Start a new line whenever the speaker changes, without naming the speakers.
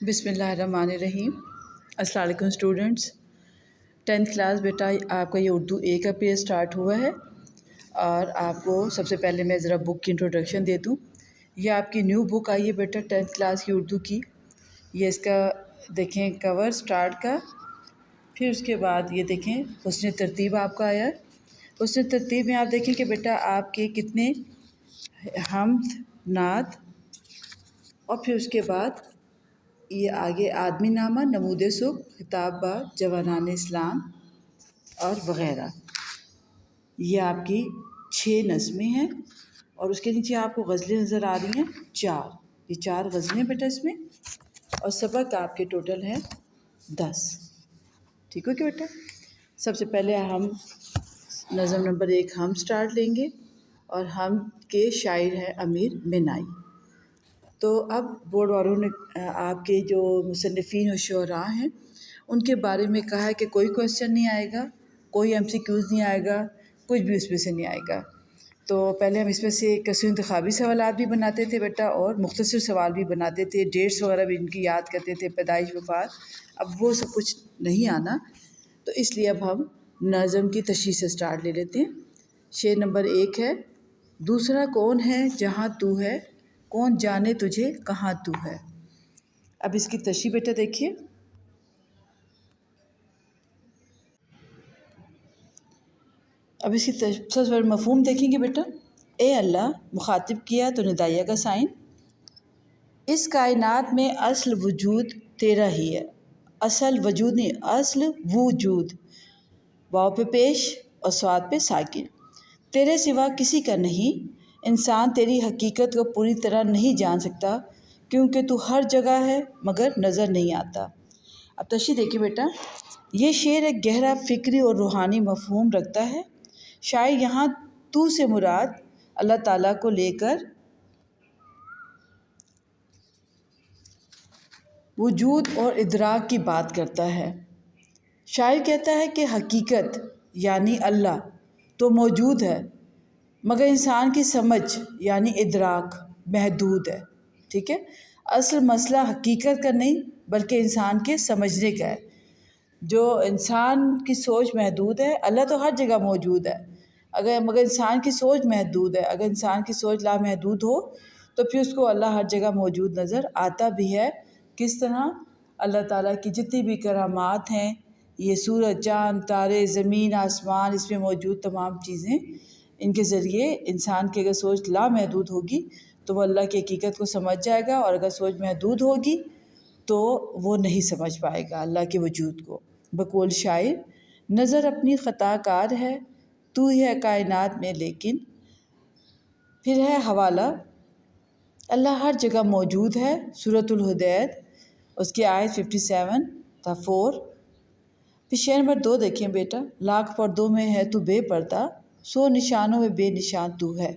बिस्मिल्लाहिर्रहमानिर्रहीम। अस्सलाम वालेकुम स्टूडेंट्स। 10th क्लास बेटा आपका ये उर्दू ए का पीरियड स्टार्ट हुआ है और आपको सबसे पहले मैं ज़रा बुक की इंट्रोडक्शन दे दूँ। ये आपकी न्यू बुक आई है बेटा 10th क्लास की उर्दू की। ये इसका देखें कवर स्टार्ट का, फिर उसके बाद ये देखें हुस्न तरतीब आपका आया है। हुस्न तरतीब में आप देखें कि बेटा आपके कितने हम्द नात और फिर उसके बाद ये आगे आदमी नामा, नमूद सुख, खिताब बा जवानान इस्लाम और वग़ैरह। ये आपकी 6 नज़में हैं और उसके नीचे आपको गज़लें नज़र आ रही हैं 4। ये 4 गज़लें बेटा इसमें, और सबक आपके टोटल हैं 10। ठीक हो क्या बेटा? सबसे पहले हम नज़म नंबर 1 हम स्टार्ट लेंगे और हम के शायर हैं अमीर मिनाई। तो अब बोर्ड वालों ने आपके जो मुसन्निफ़ीन और शुअरा हैं उनके बारे में कहा है कि कोई क्वेश्चन नहीं आएगा, कोई MCQs नहीं आएगा, कुछ भी उसमें से नहीं आएगा। तो पहले हम इसमें से कसर इंतखाबी सवालात भी बनाते थे बेटा और मुख्तसर सवाल भी बनाते थे, डेट्स वगैरह भी इनकी याद करते थे, पैदाइश वफ़ात। अब वो सब कुछ नहीं आना, तो इसलिए अब हम नज़म की तशरीह से स्टार्ट ले लेते हैं। शेर नंबर 1 है, दूसरा कौन है जहाँ तू है, कौन जाने तुझे कहाँ तू है। अब इसकी तशरीह बेटा देखिए। अब इसकी सबसे बड़ा मफ़हूम देखेंगे बेटा। ए अल्लाह, मुखातिब किया तो निदाइया का साइन, इस कायनात में असल वजूद तेरा ही है। असल वजूद नहीं, असल वजूद, वाव पे पेश और स्वाद पे साकिन। तेरे सिवा किसी का नहीं, इंसान तेरी हकीकत को पूरी तरह नहीं जान सकता क्योंकि तू हर जगह है मगर नज़र नहीं आता। अब तशरीह देखिए बेटा। ये शेर एक गहरा फ़िक्री और रूहानी मफ़हूम रखता है। शायर यहाँ तू से मुराद अल्लाह ताला को लेकर वजूद और इदराक की बात करता है। शायर कहता है कि हकीकत यानी अल्लाह तो मौजूद है मगर इंसान की समझ यानी इदराक महदूद है। ठीक है, असल मसला हकीकत का नहीं बल्कि इंसान के समझने का है। जो इंसान की सोच महदूद है, अल्लाह तो हर जगह मौजूद है मगर इंसान की सोच महदूद है। अगर इंसान की सोच लामहदूद हो तो फिर उसको अल्लाह हर जगह मौजूद नज़र आता भी है। किस तरह? अल्लाह ताला की जितनी भी करामात हैं, ये सूरज, चाँद, तारे, ज़मीन, आसमान, इसमें मौजूद तमाम चीज़ें, इनके ज़रिए इंसान की अगर सोच लामहदूद होगी तो वो अल्लाह की हकीकत को समझ जाएगा, और अगर सोच महदूद होगी तो वो नहीं समझ पाएगा अल्लाह के वजूद को। बकौल शायर, नज़र अपनी ख़ताकार है, तू ही है कायनात में लेकिन। फिर है हवाला, अल्लाह हर जगह मौजूद है, सूरतुल हुदैद उसकी आयत 57 था 4। फिर शेर नंबर 2 देखें बेटा। लाख पर्दों में है तू बेपर्दा, 100 निशानों में बेनिशान तू है।